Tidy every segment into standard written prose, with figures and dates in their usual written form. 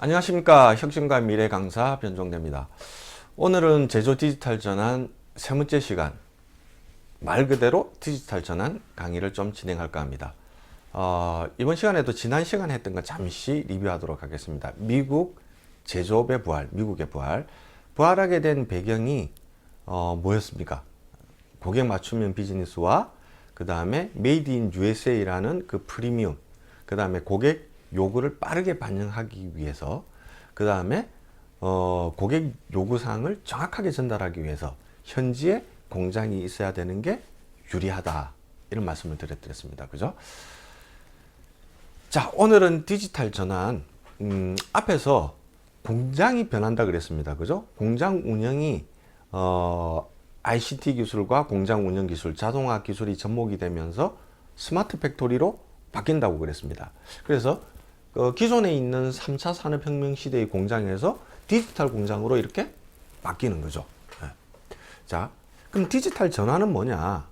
안녕하십니까. 혁신과 미래 강사 변종대입니다. 오늘은 제조 디지털 전환 세 번째 시간, 말 그대로 디지털 전환 강의를 좀 진행할까 합니다. 이번 시간에도 지난 시간에 했던 거 잠시 리뷰하도록 하겠습니다. 미국 제조업의 부활, 미국의 부활. 부활하게 된 배경이 뭐였습니까? 고객 맞춤형 비즈니스와 그 다음에 메이드 인 USA라는 그 프리미엄, 그 다음에 고객 요구를 빠르게 반영하기 위해서, 그 다음에 고객 요구사항을 정확하게 전달하기 위해서 현지에 공장이 있어야 되는 게 유리하다, 이런 말씀을 드렸습니다. 그죠? 자, 오늘은 디지털 전환, 앞에서 공장이 변한다 그랬습니다. 그죠? 공장 운영이 ICT 기술과 공장 운영 기술, 자동화 기술이 접목이 되면서 스마트 팩토리로 바뀐다고 그랬습니다. 그래서 기존에 있는 3차 산업혁명 시대의 공장에서 디지털 공장으로 이렇게 바뀌는 거죠. 자, 그럼 디지털 전환은 뭐냐?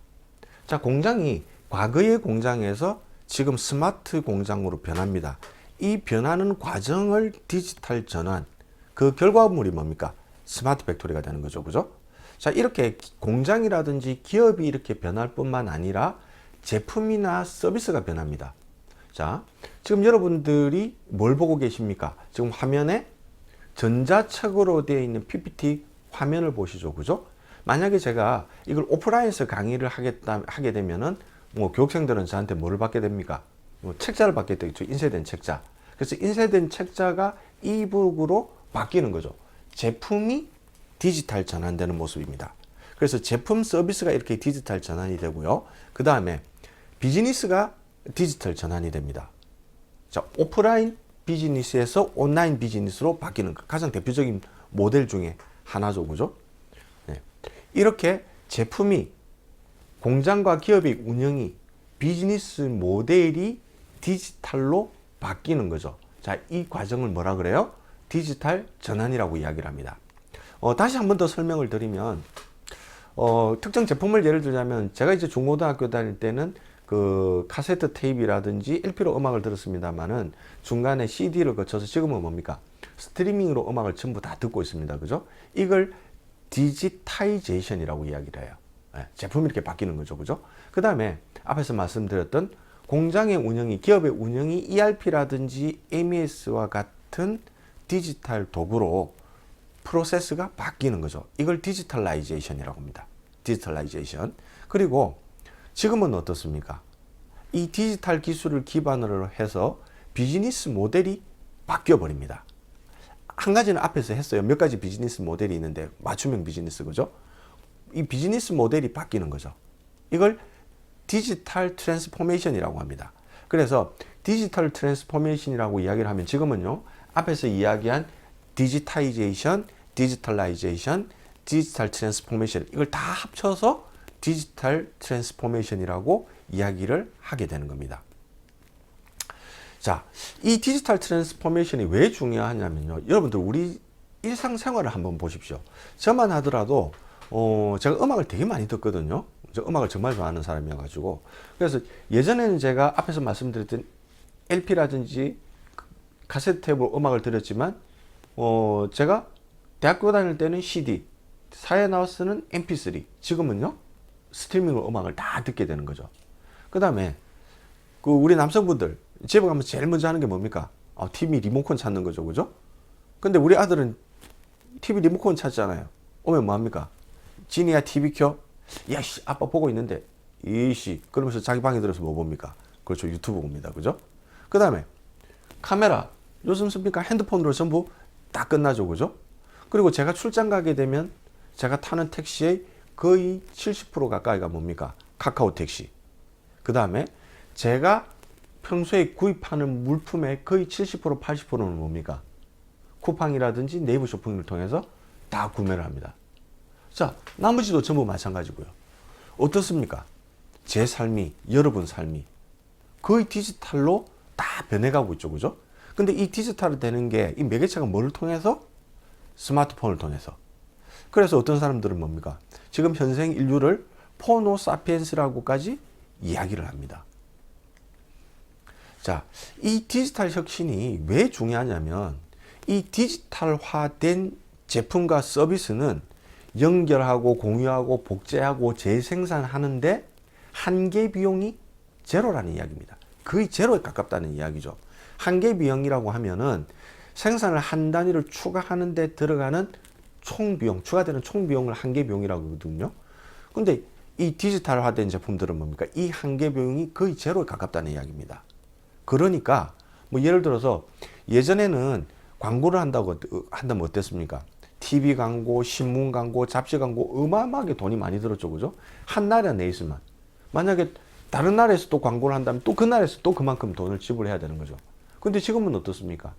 자, 공장이 과거의 공장에서 지금 스마트 공장으로 변합니다. 이 변하는 과정을 디지털 전환, 그 결과물이 뭡니까? 스마트 팩토리가 되는 거죠. 그죠? 자, 이렇게 공장이라든지 기업이 이렇게 변할 뿐만 아니라 제품이나 서비스가 변합니다. 자, 지금 여러분들이 뭘 보고 계십니까? 지금 화면에 전자책으로 되어 있는 PPT 화면을 보시죠. 그죠? 만약에 제가 이걸 오프라인에서 강의를 하게 되면은 교육생들은 저한테 뭘 받게 됩니까? 책자를 받게 되겠죠. 인쇄된 책자. 그래서 인쇄된 책자가 이북으로 바뀌는 거죠. 제품이 디지털 전환되는 모습입니다. 그래서 제품 서비스가 이렇게 디지털 전환이 되고요. 그 다음에 비즈니스가 디지털 전환이 됩니다. 자, 오프라인 비즈니스에서 온라인 비즈니스로 바뀌는 가장 대표적인 모델 중에 하나죠. 그죠? 네. 이렇게 제품이, 공장과 기업의 운영이, 비즈니스 모델이 디지털로 바뀌는 거죠. 자, 이 과정을 뭐라 그래요? 디지털 전환이라고 이야기를 합니다. 다시 한 번 더 설명을 드리면, 특정 제품을 예를 들자면, 제가 이제 중고등학교 다닐 때는 그 카세트 테이프라든지 LP로 음악을 들었습니다만은 중간에 CD를 거쳐서 지금은 뭡니까? 스트리밍으로 음악을 전부 다 듣고 있습니다. 그죠? 이걸 디지타이제이션이라고 이야기를 해요. 네, 제품이 이렇게 바뀌는 거죠. 그죠? 그 다음에 앞에서 말씀드렸던 공장의 운영이, 기업의 운영이 ERP라든지 MES와 같은 디지털 도구로 프로세스가 바뀌는 거죠. 이걸 디지털라이제이션이라고 합니다. 디지털라이제이션. 그리고 지금은 어떻습니까? 이 디지털 기술을 기반으로 해서 비즈니스 모델이 바뀌어 버립니다. 한 가지는 앞에서 했어요. 몇 가지 비즈니스 모델이 있는데 맞춤형 비즈니스, 그죠? 이 비즈니스 모델이 바뀌는 거죠. 이걸 디지털 트랜스포메이션이라고 합니다. 그래서 디지털 트랜스포메이션이라고 이야기를 하면 지금은요, 앞에서 이야기한 디지타이제이션, 디지털라이제이션, 디지털 트랜스포메이션, 이걸 다 합쳐서 디지털 트랜스포메이션이라고 이야기를 하게 되는 겁니다. 자, 이 디지털 트랜스포메이션이 왜 중요하냐면요, 여러분들 우리 일상생활을 한번 보십시오. 저만 하더라도 제가 음악을 되게 많이 듣거든요. 저 음악을 정말 좋아하는 사람이어가지고, 그래서 예전에는 제가 앞에서 말씀드렸던 LP라든지 카세트 테이프로 음악을 들었지만, 제가 대학교 다닐 때는 CD, 사회 나와서는 MP3, 지금은요 스트리밍으로 음악을 다 듣게 되는 거죠. 그 다음에 우리 남성분들 집에 가면 제일 먼저 하는 게 뭡니까? TV 리모컨 찾는 거죠. 그죠? 근데 우리 아들은 TV 리모컨 찾잖아요. 오면 뭐합니까? 지니야 TV 켜? 야씨, 아빠 보고 있는데. 이씨, 그러면서 자기 방에 들어서 뭐 봅니까? 그렇죠, 유튜브 봅니다. 그죠? 그 다음에 카메라, 요즘 씁니까? 핸드폰으로 전부 다 끝나죠. 그죠? 그리고 제가 출장 가게 되면 제가 타는 택시의 거의 70% 가까이가 뭡니까? 카카오 택시. 그 다음에 제가 평소에 구입하는 물품의 거의 70% 80%는 뭡니까? 쿠팡이라든지 네이버 쇼핑을 통해서 다 구매를 합니다. 자, 나머지도 전부 마찬가지고요. 어떻습니까? 제 삶이, 여러분 삶이 거의 디지털로 다 변해가고 있죠. 그죠? 근데 이 디지털이 되는 게 이 매개체가 뭐를 통해서? 스마트폰을 통해서. 그래서 어떤 사람들은 뭡니까? 지금 현생 인류를 포노 사피엔스라고까지 이야기를 합니다. 자, 이 디지털 혁신이 왜 중요하냐면 이 디지털화된 제품과 서비스는 연결하고 공유하고 복제하고 재생산하는데 한계 비용이 제로라는 이야기입니다. 거의 제로에 가깝다는 이야기죠. 한계 비용이라고 하면은 생산을 한 단위를 추가하는 데 들어가는 총 비용, 추가되는 총 비용을 한계 비용이라고 하거든요. 근데 이 디지털화된 제품들은 뭡니까? 이 한계 비용이 거의 제로에 가깝다는 이야기입니다. 그러니까 뭐 예를 들어서 예전에는 광고를 한다면 어땠습니까? TV 광고, 신문 광고, 잡지 광고 어마어마하게 돈이 많이 들었죠. 그죠? 한 나라 내에 있으면 만약에 다른 나라에서 또 광고를 한다면 또 그 나라에서 또 그만큼 돈을 지불해야 되는 거죠. 근데 지금은 어떻습니까?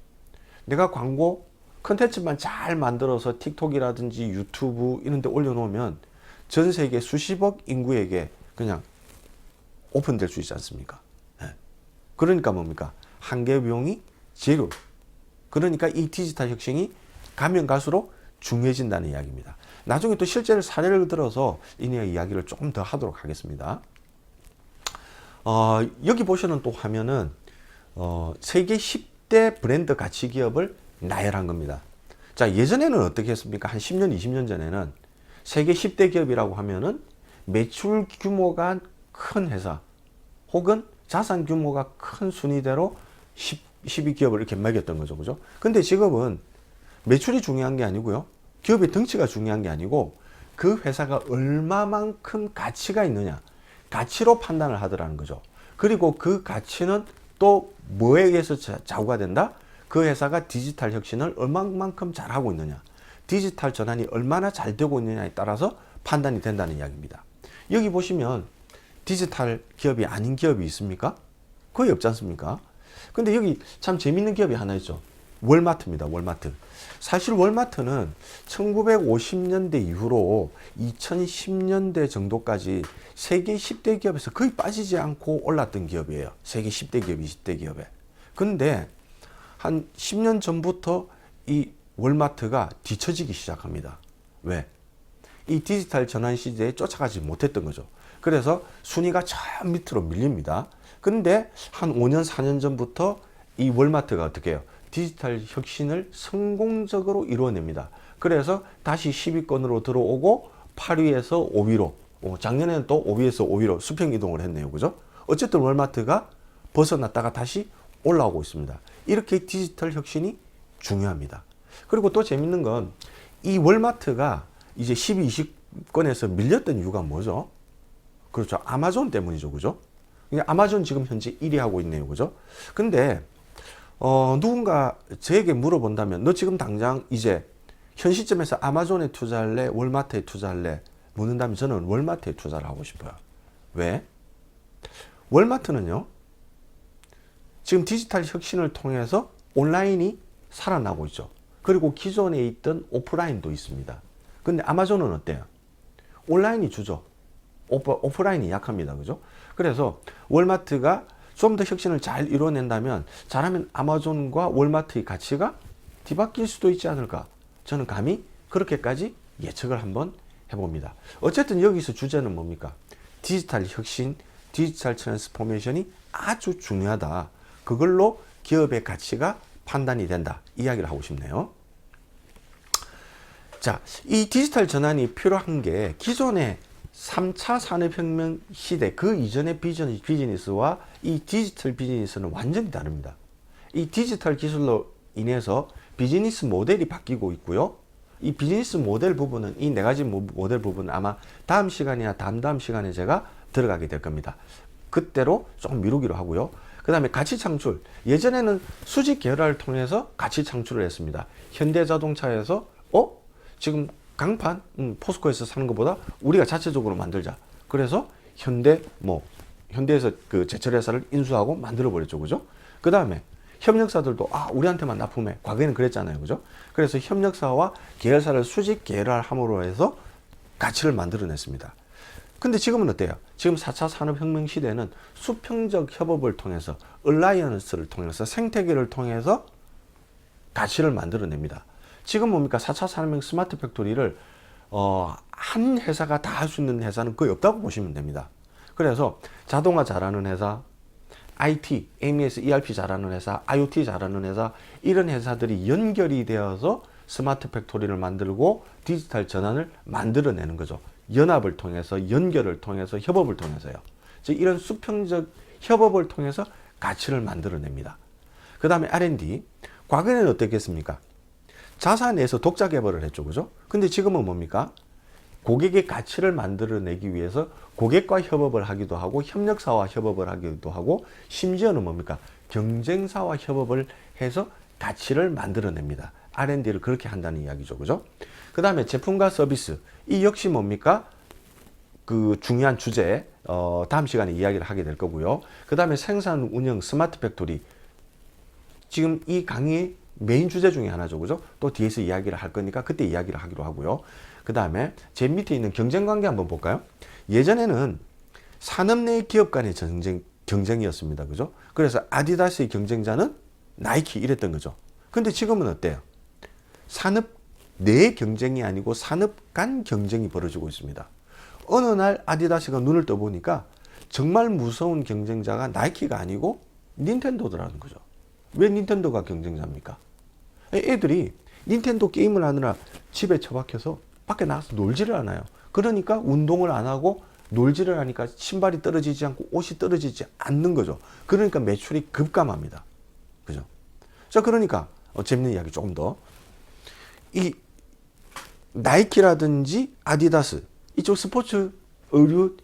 내가 광고 컨텐츠만 잘 만들어서 틱톡이라든지 유튜브 이런 데 올려놓으면 전 세계 수십억 인구에게 그냥 오픈될 수 있지 않습니까? 네. 그러니까 뭡니까? 한계 비용이 제로. 그러니까 이 디지털 혁신이 가면 갈수록 중요해진다는 이야기입니다. 나중에 또 실제 사례를 들어서 이내 이야기를 조금 더 하도록 하겠습니다. 여기 보시는 또 화면은 세계 10대 브랜드 가치 기업을 나열한 겁니다. 자, 예전에는 어떻게 했습니까? 한 10년, 20년 전에는 세계 10대 기업이라고 하면은 매출 규모가 큰 회사 혹은 자산 규모가 큰 순위대로 12기업을 이렇게 매겼던 거죠. 그죠? 근데 지금은 매출이 중요한 게 아니고요. 기업의 덩치가 중요한 게 아니고 그 회사가 얼마만큼 가치가 있느냐. 가치로 판단을 하더라는 거죠. 그리고 그 가치는 또 뭐에 의해서 좌우가 된다? 그 회사가 디지털 혁신을 얼마만큼 잘하고 있느냐. 디지털 전환이 얼마나 잘 되고 있느냐에 따라서 판단이 된다는 이야기입니다. 여기 보시면 디지털 기업이 아닌 기업이 있습니까? 거의 없지 않습니까? 근데 여기 참 재밌는 기업이 하나 있죠. 월마트입니다. 월마트. 사실 월마트는 1950년대 이후로 2010년대 정도까지 세계 10대 기업에서 거의 빠지지 않고 올랐던 기업이에요. 세계 10대 기업, 20대 기업에. 근데 한 10년 전부터 이 월마트가 뒤처지기 시작합니다. 왜? 이 디지털 전환 시대에 쫓아가지 못했던 거죠. 그래서 순위가 저 밑으로 밀립니다. 근데 한 5년, 4년 전부터 이 월마트가 어떻게 해요? 디지털 혁신을 성공적으로 이루어냅니다. 그래서 다시 10위권으로 들어오고 8위에서 5위로, 작년에는 또 5위에서 5위로 수평 이동을 했네요. 그죠? 어쨌든 월마트가 벗어났다가 다시 올라오고 있습니다. 이렇게 디지털 혁신이 중요합니다. 그리고 또 재밌는 건 이 월마트가 이제 10위, 20위권에서 밀렸던 이유가 뭐죠? 그렇죠. 아마존 때문이죠. 그죠? 아마존 지금 현재 1위 하고 있네요. 그죠? 근데 누군가 저에게 물어본다면 너 지금 당장 이제 현 시점에서 아마존에 투자할래? 월마트에 투자할래? 묻는다면 저는 월마트에 투자를 하고 싶어요. 왜? 월마트는요. 지금 디지털 혁신을 통해서 온라인이 살아나고 있죠. 그리고 기존에 있던 오프라인도 있습니다. 근데 아마존은 어때요? 온라인이 주죠. 오프라인이 약합니다. 그죠? 그래서 월마트가 좀 더 혁신을 잘 이뤄낸다면 잘하면 아마존과 월마트의 가치가 뒤바뀔 수도 있지 않을까. 저는 감히 그렇게까지 예측을 한번 해봅니다. 어쨌든 여기서 주제는 뭡니까? 디지털 혁신, 디지털 트랜스포메이션이 아주 중요하다. 그걸로 기업의 가치가 판단이 된다. 이야기를 하고 싶네요. 자, 이 디지털 전환이 필요한 게 기존의 3차 산업혁명 시대 그 이전의 비즈니스와 이 디지털 비즈니스는 완전히 다릅니다. 이 디지털 기술로 인해서 비즈니스 모델이 바뀌고 있고요. 이 비즈니스 모델 부분은 이 네 가지 모델 부분은 아마 다음 시간이나 다음 시간에 제가 들어가게 될 겁니다. 그때로 조금 미루기로 하고요. 그 다음에 가치 창출. 예전에는 수직 계열화를 통해서 가치 창출을 했습니다. 현대자동차에서 지금 강판 포스코에서 사는 것보다 우리가 자체적으로 만들자. 그래서 현대에서 그 제철 회사를 인수하고 만들어 버렸죠. 그죠? 그 다음에 협력사들도 우리한테만 납품해. 과거에는 그랬잖아요. 그죠? 그래서 협력사와 계열사를 수직 계열화함으로 해서 가치를 만들어냈습니다. 근데 지금은 어때요? 지금 4차 산업혁명 시대는 수평적 협업을 통해서 얼라이언스를 통해서 생태계를 통해서 가치를 만들어냅니다. 지금 뭡니까? 4차 산업혁명 스마트 팩토리를 한 회사가 다 할 수 있는 회사는 거의 없다고 보시면 됩니다. 그래서 자동화 잘하는 회사, IT, MES, ERP 잘하는 회사, IoT 잘하는 회사, 이런 회사들이 연결이 되어서 스마트 팩토리를 만들고 디지털 전환을 만들어내는 거죠. 연합을 통해서, 연결을 통해서, 협업을 통해서요. 즉 이런 수평적 협업을 통해서 가치를 만들어냅니다. 그 다음에 R&D. 과거에는 어떻겠습니까? 자사내에서 독자 개발을 했죠. 그죠? 근데 지금은 뭡니까? 고객의 가치를 만들어내기 위해서 고객과 협업을 하기도 하고 협력사와 협업을 하기도 하고 심지어는 뭡니까? 경쟁사와 협업을 해서 가치를 만들어냅니다. R&D를 그렇게 한다는 이야기죠. 그죠? 그 다음에 제품과 서비스. 이 역시 뭡니까? 그 중요한 주제, 다음 시간에 이야기를 하게 될 거고요. 그 다음에 생산 운영 스마트 팩토리. 지금 이 강의 메인 주제 중에 하나죠. 그죠? 또 뒤에서 이야기를 할 거니까 그때 이야기를 하기로 하고요. 그 다음에 제 밑에 있는 경쟁 관계 한번 볼까요? 예전에는 산업 내 기업 간의 경쟁이었습니다. 그죠? 그래서 아디다스의 경쟁자는 나이키 이랬던 거죠. 근데 지금은 어때요? 산업 내 경쟁이 아니고 산업 간 경쟁이 벌어지고 있습니다. 어느 날 아디다스가 눈을 떠보니까 정말 무서운 경쟁자가 나이키가 아니고 닌텐도더라는 거죠. 왜 닌텐도가 경쟁자입니까? 애들이 닌텐도 게임을 하느라 집에 처박혀서 밖에 나가서 놀지를 않아요. 그러니까 운동을 안 하고 놀지를 하니까 신발이 떨어지지 않고 옷이 떨어지지 않는 거죠. 그러니까 매출이 급감합니다. 그죠? 자, 그러니까 재밌는 이야기 조금 더. 이 나이키라든지 아디다스 이쪽 스포츠 의류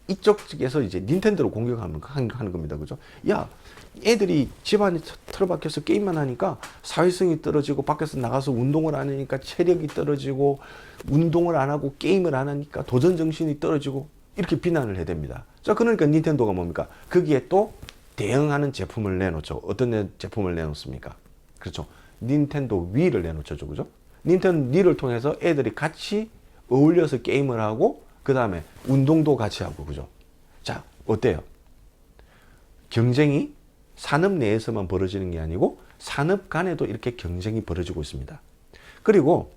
이쪽 측에서 이제 닌텐도로 공격하는 겁니다. 그죠? 야, 애들이 집안에 틀어박혀서 게임만 하니까 사회성이 떨어지고 밖에서 나가서 운동을 안 하니까 체력이 떨어지고 운동을 안 하고 게임을 안 하니까 도전 정신이 떨어지고 이렇게 비난을 해댑니다. 자, 그러니까 닌텐도가 뭡니까? 거기에 또 대응하는 제품을 내놓죠. 어떤 제품을 내놓습니까? 그렇죠. 닌텐도 위를 내놓죠. 그죠? 닌텐도 위를 통해서 애들이 같이 어울려서 게임을 하고 그 다음에 운동도 같이 하고 그죠? 자, 어때요? 경쟁이 산업 내에서만 벌어지는 게 아니고 산업 간에도 이렇게 경쟁이 벌어지고 있습니다. 그리고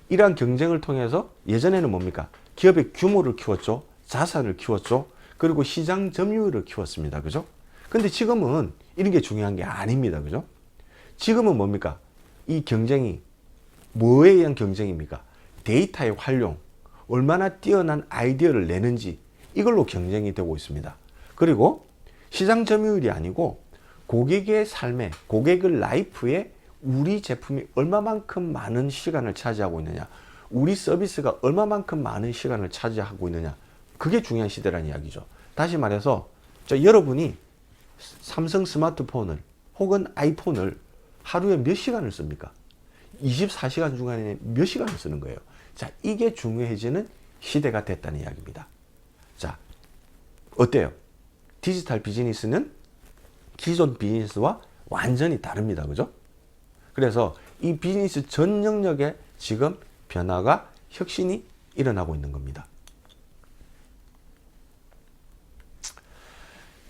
이러한 경쟁을 통해서 예전에는 뭡니까? 기업의 규모를 키웠죠. 자산을 키웠죠. 그리고 시장 점유율을 키웠습니다. 그죠? 근데 지금은 이런 게 중요한 게 아닙니다. 그죠? 지금은 뭡니까? 이 경쟁이 뭐에 의한 경쟁입니까? 데이터의 활용, 얼마나 뛰어난 아이디어를 내는지 이걸로 경쟁이 되고 있습니다. 그리고 시장 점유율이 아니고 고객의 삶에, 고객의 라이프에 우리 제품이 얼마만큼 많은 시간을 차지하고 있느냐, 우리 서비스가 얼마만큼 많은 시간을 차지하고 있느냐, 그게 중요한 시대라는 이야기죠. 다시 말해서 여러분이 삼성 스마트폰을 혹은 아이폰을 하루에 몇 시간을 씁니까? 24시간 중에 몇 시간을 쓰는 거예요. 자, 이게 중요해지는 시대가 됐다는 이야기입니다. 자, 어때요? 디지털 비즈니스는 기존 비즈니스와 완전히 다릅니다. 그죠? 그래서 이 비즈니스 전 영역에 지금 변화가, 혁신이 일어나고 있는 겁니다.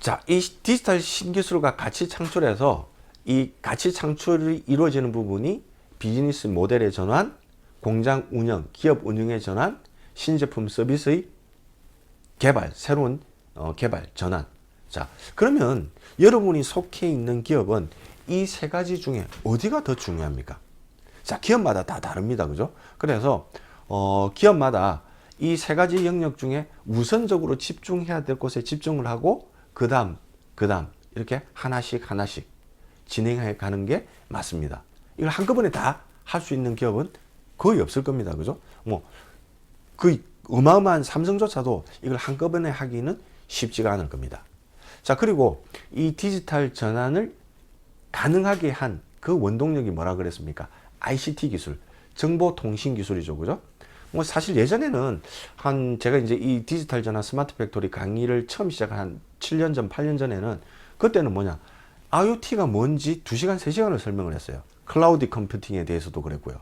자, 이 디지털 신기술과 가치 창출에서 이 가치 창출이 이루어지는 부분이 비즈니스 모델의 전환, 공장 운영, 기업 운영의 전환, 신제품 서비스의 개발, 새로운 개발, 전환. 자, 그러면 여러분이 속해 있는 기업은 이 세 가지 중에 어디가 더 중요합니까? 자, 기업마다 다 다릅니다. 그죠? 그래서 기업마다 이 세 가지 영역 중에 우선적으로 집중해야 될 곳에 집중을 하고 그 다음 이렇게 하나씩 진행해 가는 게 맞습니다. 이걸 한꺼번에 다 할 수 있는 기업은 거의 없을 겁니다. 그죠? 그 어마어마한 삼성조차도 이걸 한꺼번에 하기는 쉽지가 않을 겁니다. 자, 그리고 이 디지털 전환을 가능하게 한 그 원동력이 뭐라 그랬습니까? ICT 기술, 정보통신 기술이죠. 그죠? 사실 예전에는 제가 이제 이 디지털 전환 스마트 팩토리 강의를 처음 시작한 한 7년 전, 8년 전에는 그때는 IoT가 뭔지 2시간, 3시간을 설명을 했어요. 클라우드 컴퓨팅에 대해서도 그랬고요.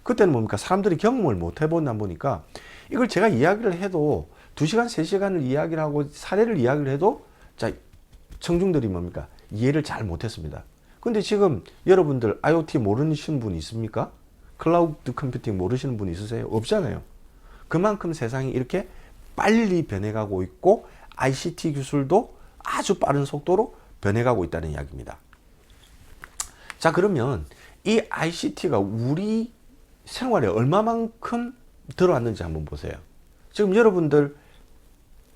그때는 뭡니까? 사람들이 경험을 못 해보다 보니까 이걸 제가 이야기를 해도 2시간, 3시간을 이야기를 하고 사례를 이야기를 해도 자, 청중들이 뭡니까? 이해를 잘 못했습니다. 근데 지금 여러분들 IoT 모르시는 분 있습니까? 클라우드 컴퓨팅 모르시는 분 있으세요? 없잖아요. 그만큼 세상이 이렇게 빨리 변해가고 있고 ICT 기술도 아주 빠른 속도로 변해가고 있다는 이야기입니다. 자, 그러면 이 ICT가 우리 생활에 얼마만큼 들어왔는지 한번 보세요. 지금 여러분들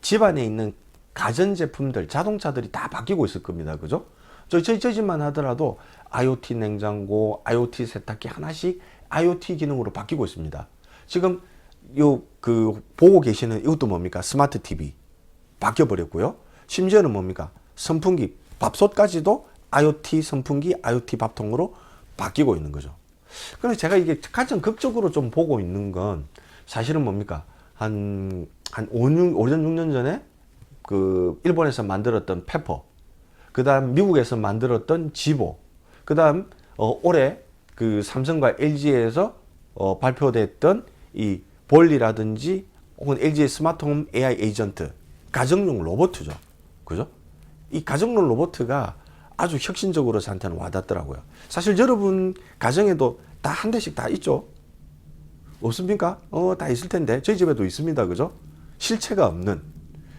집안에 있는 가전제품들, 자동차들이 다 바뀌고 있을 겁니다. 그죠? 저희 집만 하더라도 IoT 냉장고, IoT 세탁기 하나씩 IoT 기능으로 바뀌고 있습니다. 지금 보고 계시는 이것도 뭡니까? 스마트 TV 바뀌어 버렸고요. 심지어는 뭡니까? 선풍기, 밥솥까지도 IoT 선풍기, IoT 밥통으로 바뀌고 있는 거죠. 그런데 제가 이게 가장 극적으로 좀 보고 있는 건 사실은 뭡니까? 한 5년, 6년 전에 그 일본에서 만들었던 페퍼, 그 다음 미국에서 만들었던 지보, 그 다음 올해 그 삼성과 LG에서 발표됐던 이 볼리라든지 혹은 LG의 스마트홈 AI 에이전트, 가정용 로봇이죠. 그죠? 이 가정용 로봇가 아주 혁신적으로 저한테는 와닿더라고요. 사실 여러분 가정에도 다 한 대씩 다 있죠? 없습니까? 다 있을 텐데. 저희 집에도 있습니다. 그죠? 실체가 없는.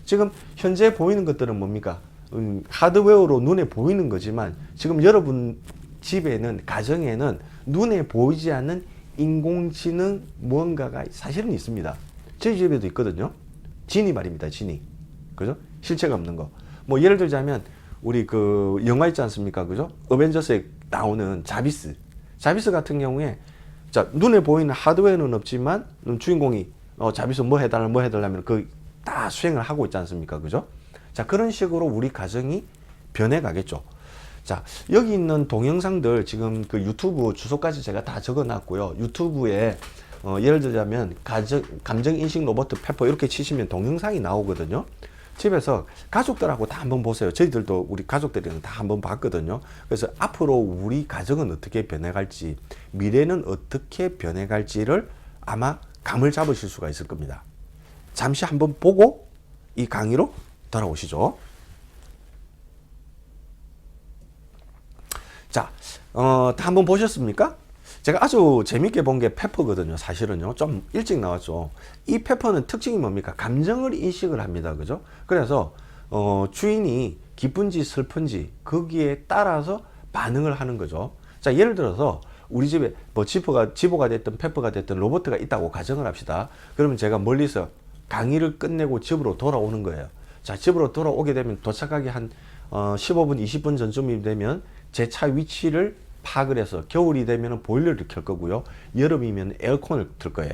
지금 현재 보이는 것들은 뭡니까? 하드웨어로 눈에 보이는 거지만 지금 여러분 집에는, 가정에는 눈에 보이지 않는 인공지능 무언가가 사실은 있습니다. 저희 집에도 있거든요. 지니 말입니다. 지니. 그죠? 실체가 없는 거. 뭐 예를 들자면 우리 그 영화 있지 않습니까? 그죠? 어벤져스에 나오는 자비스. 자비스 같은 경우에 자, 눈에 보이는 하드웨어는 없지만 주인공이 자비스 뭐 해달라면 그 다 수행을 하고 있지 않습니까? 그죠? 자, 그런 식으로 우리 가정이 변해 가겠죠. 자, 여기 있는 동영상들 지금 그 유튜브 주소까지 제가 다 적어 놨고요. 유튜브에 예를 들자면 감정인식 로봇 페퍼 이렇게 치시면 동영상이 나오거든요. 집에서 가족들하고 다 한번 보세요. 저희들도 우리 가족들이랑 다 한번 봤거든요. 그래서 앞으로 우리 가정은 어떻게 변해갈지, 미래는 어떻게 변해갈지를 아마 감을 잡으실 수가 있을 겁니다. 잠시 한번 보고 이 강의로 돌아오시죠. 자, 다 한번 보셨습니까? 제가 아주 재밌게 본 게 페퍼거든요. 사실은요. 좀 일찍 나왔죠. 이 페퍼는 특징이 뭡니까? 감정을 인식을 합니다. 그죠? 그래서 주인이 기쁜지 슬픈지 거기에 따라서 반응을 하는 거죠. 자, 예를 들어서 우리 집에 뭐 지보가 됐든 페퍼가 됐든 로봇가 있다고 가정을 합시다. 그러면 제가 멀리서 강의를 끝내고 집으로 돌아오는 거예요. 자, 집으로 돌아오게 되면 도착하기 한 15분, 20분 전쯤이 되면 제 차 위치를 파악을 해서 겨울이 되면 보일러를 켤 거고요. 여름이면 에어컨을 틀 거예요.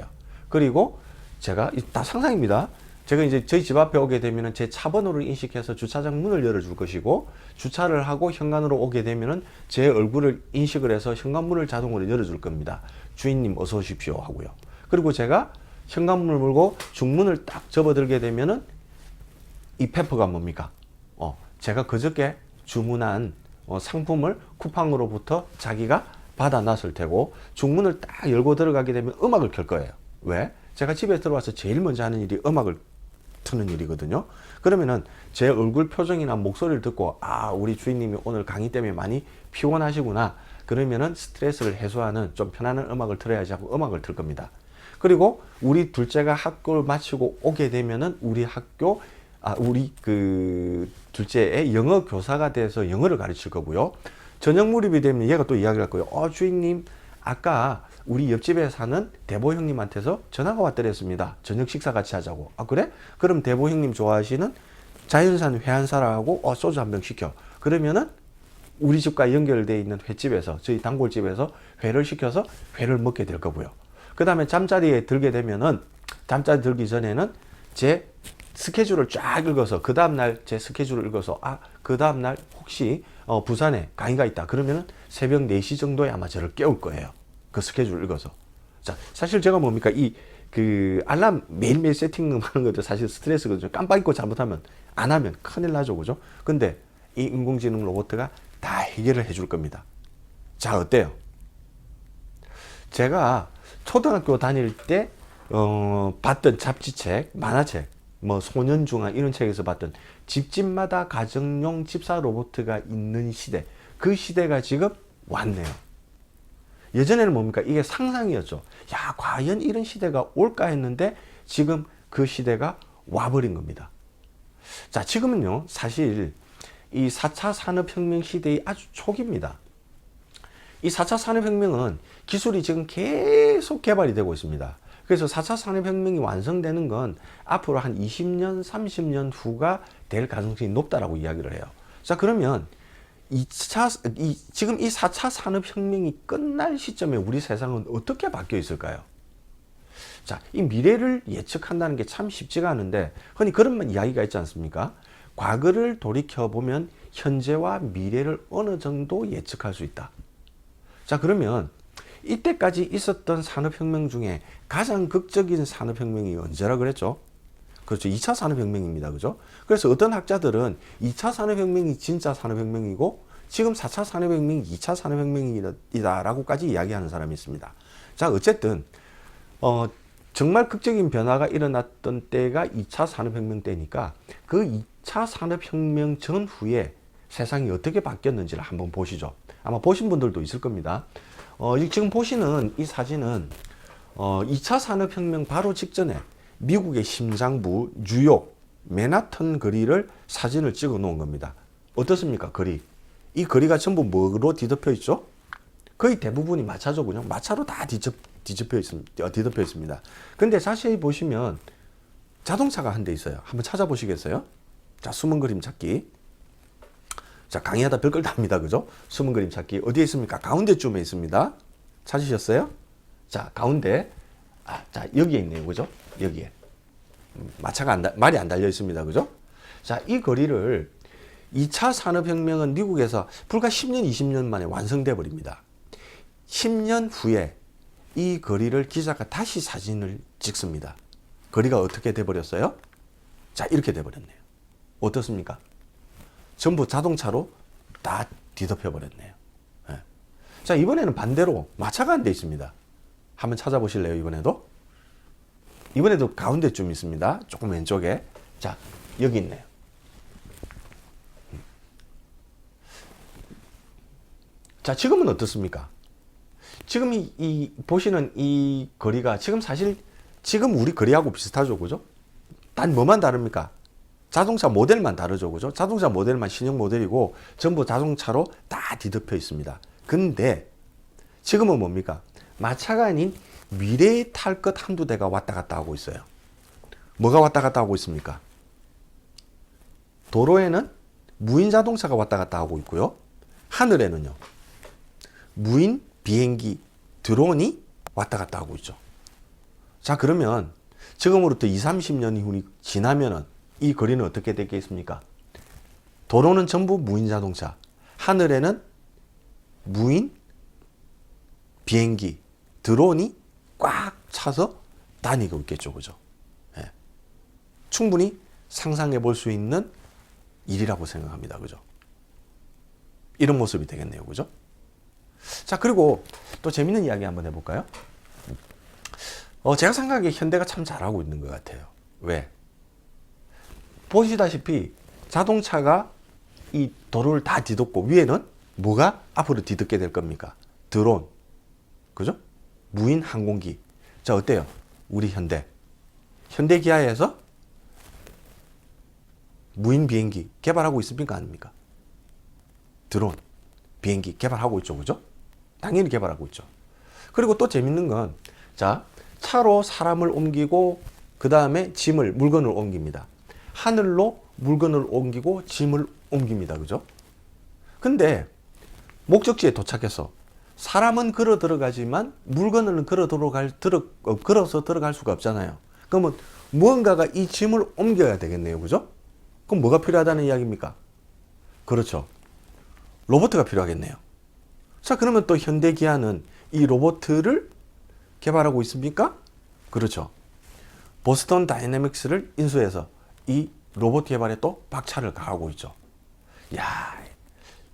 그리고 제가 다 상상입니다. 제가 이제 저희 집 앞에 오게 되면 제 차 번호를 인식해서 주차장 문을 열어줄 것이고, 주차를 하고 현관으로 오게 되면 제 얼굴을 인식을 해서 현관문을 자동으로 열어줄 겁니다. 주인님 어서 오십시오 하고요. 그리고 제가 현관문을 물고 중문을 딱 접어들게 되면은 이 페퍼가 뭡니까? 제가 그저께 주문한 상품을 쿠팡으로부터 자기가 받아 놨을 테고, 중문을 딱 열고 들어가게 되면 음악을 켤 거예요. 왜? 제가 집에 들어와서 제일 먼저 하는 일이 음악을 트는 일이거든요. 그러면은 제 얼굴 표정이나 목소리를 듣고, 아, 우리 주인님이 오늘 강의 때문에 많이 피곤하시구나. 그러면은 스트레스를 해소하는 좀 편안한 음악을 틀어야지 하고 음악을 틀 겁니다. 그리고 우리 둘째가 학교를 마치고 오게 되면은 우리 그 둘째의 영어 교사가 돼서 영어를 가르칠 거고요. 저녁 무렵이 되면 얘가 또 이야기를 할 거예요. 주인님, 아까 우리 옆집에 사는 대보 형님한테서 전화가 왔더랬습니다. 저녁 식사 같이 하자고. 아, 그래? 그럼 대보 형님 좋아하시는 자연산 회한사라고 소주 한 병 시켜. 그러면은 우리 집과 연결되어 있는 횟집에서, 저희 단골집에서 회를 시켜서 회를 먹게 될 거고요. 그 다음에 잠자리에 들게 되면은, 잠자리 들기 전에는 제 스케줄을 쫙 읽어서, 그 다음날 제 스케줄을 읽어서, 그 다음날 혹시 부산에 강의가 있다 그러면은 새벽 4시 정도에 아마 저를 깨울 거예요. 그 스케줄을 읽어서. 자, 사실 제가 뭡니까? 그 알람 매일매일 세팅하는 것도 사실 스트레스거든요. 깜빡 잊고 잘못하면, 안 하면 큰일 나죠. 그죠? 근데 이 인공지능 로봇가 다 해결을 해줄 겁니다. 자, 어때요? 제가 초등학교 다닐 때 봤던 잡지책, 만화책, 뭐 소년중앙 이런 책에서 봤던 집집마다 가정용 집사 로봇가 있는 시대, 그 시대가 지금 왔네요. 예전에는 뭡니까? 이게 상상이었죠. 야, 과연 이런 시대가 올까 했는데 지금 그 시대가 와버린 겁니다. 자, 지금은요, 사실 이 4차 산업혁명 시대의 아주 초기입니다. 이 4차 산업혁명은 기술이 지금 계속 개발이 되고 있습니다. 그래서 4차 산업혁명이 완성되는 건 앞으로 한 20년, 30년 후가 될 가능성이 높다라고 이야기를 해요. 자, 그러면 지금 이 4차 산업혁명이 끝날 시점에 우리 세상은 어떻게 바뀌어 있을까요? 자, 이 미래를 예측한다는 게 참 쉽지가 않은데, 흔히 그런 이야기가 있지 않습니까? 과거를 돌이켜보면 현재와 미래를 어느 정도 예측할 수 있다. 자, 그러면 이때까지 있었던 산업혁명 중에 가장 극적인 산업혁명이 언제라 그랬죠? 그렇죠. 2차 산업혁명입니다. 그죠? 그래서 어떤 학자들은 2차 산업혁명이 진짜 산업혁명이고 지금 4차 산업혁명이 2차 산업혁명이다 라고까지 이야기하는 사람이 있습니다. 자, 어쨌든 정말 극적인 변화가 일어났던 때가 2차 산업혁명 때니까 그 2차 산업혁명 전후에 세상이 어떻게 바뀌었는지를 한번 보시죠. 아마 보신 분들도 있을 겁니다. 지금 보시는 이 사진은 2차 산업혁명 바로 직전에 미국의 심장부 뉴욕 맨하튼 거리를 사진을 찍어 놓은 겁니다. 어떻습니까? 거리. 이 거리가 전부 뭐로 뒤덮여 있죠? 거의 대부분이 마차죠. 그냥 마차로 다 뒤덮여 있습니다. 근데 자세히 보시면 자동차가 한 대 있어요. 한번 찾아보시겠어요? 자, 숨은 그림 찾기. 자, 강의하다 별걸 다 합니다. 그죠? 숨은 그림 찾기. 어디에 있습니까? 가운데쯤에 있습니다. 찾으셨어요? 자, 가운데. 자, 여기에 있네요. 그죠? 여기에. 마차가 말이 안 달려 있습니다. 그죠? 자, 이 거리를 2차 산업혁명은 미국에서 불과 10년, 20년 만에 완성돼 버립니다. 10년 후에 이 거리를 기자가 다시 사진을 찍습니다. 거리가 어떻게 돼 버렸어요? 자, 이렇게 돼 버렸네요. 어떻습니까? 전부 자동차로 다 뒤덮여 버렸네요. 네. 자, 이번에는 반대로 마차가 안 돼 있습니다. 한번 찾아보실래요? 이번에도 가운데쯤 있습니다. 조금 왼쪽에. 자, 여기 있네요. 자, 지금은 어떻습니까? 지금 이 보시는 이 거리가 지금 우리 거리하고 비슷하죠. 그죠? 단 뭐만 다릅니까? 자동차 모델만 다르죠. 그죠? 자동차 모델만 신형 모델이고 전부 자동차로 다 뒤덮여 있습니다. 근데 지금은 뭡니까? 마차가 아닌 미래에 탈 것 한두 대가 왔다 갔다 하고 있어요. 뭐가 왔다 갔다 하고 있습니까? 도로에는 무인 자동차가 왔다 갔다 하고 있고요. 하늘에는요. 무인 비행기, 드론이 왔다 갔다 하고 있죠. 자, 그러면 지금으로부터 20, 30년이 후니 지나면은 이 거리는 어떻게 되겠습니까? 도로는 전부 무인 자동차, 하늘에는 무인 비행기, 드론이 꽉 차서 다니고 있겠죠. 그죠? 예. 충분히 상상해 볼 수 있는 일이라고 생각합니다. 그죠? 이런 모습이 되겠네요. 그죠? 자, 그리고 또 재밌는 이야기 한번 해볼까요? 제가 생각하기에 현대가 참 잘하고 있는 것 같아요. 왜? 보시다시피 자동차가 이 도로를 다 뒤덮고 위에는 뭐가 앞으로 뒤덮게 될 겁니까? 드론. 그죠? 무인 항공기. 자, 어때요? 우리 현대 기아에서 무인 비행기 개발하고 있습니까? 아닙니까? 드론, 비행기 개발하고 있죠. 그죠? 당연히 개발하고 있죠. 그리고 또 재밌는 건, 자, 차로 사람을 옮기고, 그 다음에 물건을 옮깁니다. 하늘로 물건을 옮기고, 짐을 옮깁니다. 그죠? 근데, 목적지에 도착해서, 사람은 걸어 들어가지만, 물건은 걸어서 들어갈 수가 없잖아요. 그러면, 무언가가 이 짐을 옮겨야 되겠네요. 그죠? 그럼 뭐가 필요하다는 이야기입니까? 그렇죠. 로봇가 필요하겠네요. 자, 그러면 또 현대기아는 이 로봇을 개발하고 있습니까? 그렇죠. 보스턴 다이내믹스를 인수해서 이 로봇 개발에 또 박차를 가하고 있죠. 야,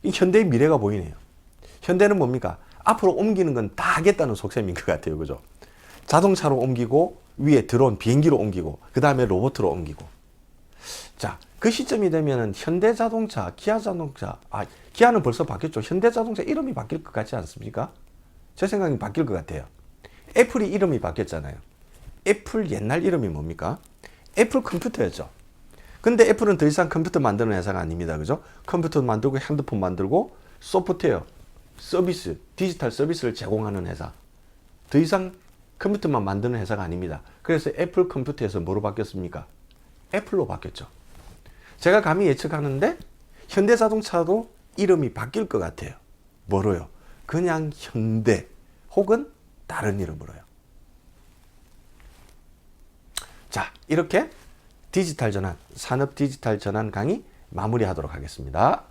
이 현대의 미래가 보이네요. 현대는 뭡니까? 앞으로 옮기는 건 다 하겠다는 속셈인 것 같아요. 그죠? 자동차로 옮기고, 위에 드론, 비행기로 옮기고, 그 다음에 로봇으로 옮기고. 자, 그 시점이 되면은 현대자동차, 기아자동차, 기아는 벌써 바뀌었죠. 현대자동차 이름이 바뀔 것 같지 않습니까? 제 생각엔 바뀔 것 같아요. 애플이 이름이 바뀌었잖아요. 애플 옛날 이름이 뭡니까? 애플 컴퓨터였죠. 근데 애플은 더 이상 컴퓨터 만드는 회사가 아닙니다. 그죠? 컴퓨터 만들고 핸드폰 만들고 소프트웨어, 서비스, 디지털 서비스를 제공하는 회사. 더 이상 컴퓨터만 만드는 회사가 아닙니다. 그래서 애플 컴퓨터에서 뭐로 바뀌었습니까? 애플로 바뀌었죠. 제가 감히 예측하는데 현대자동차도 이름이 바뀔 것 같아요. 뭐로요? 그냥 현대 혹은 다른 이름으로요. 자, 이렇게 디지털 전환, 산업 디지털 전환 강의 마무리하도록 하겠습니다.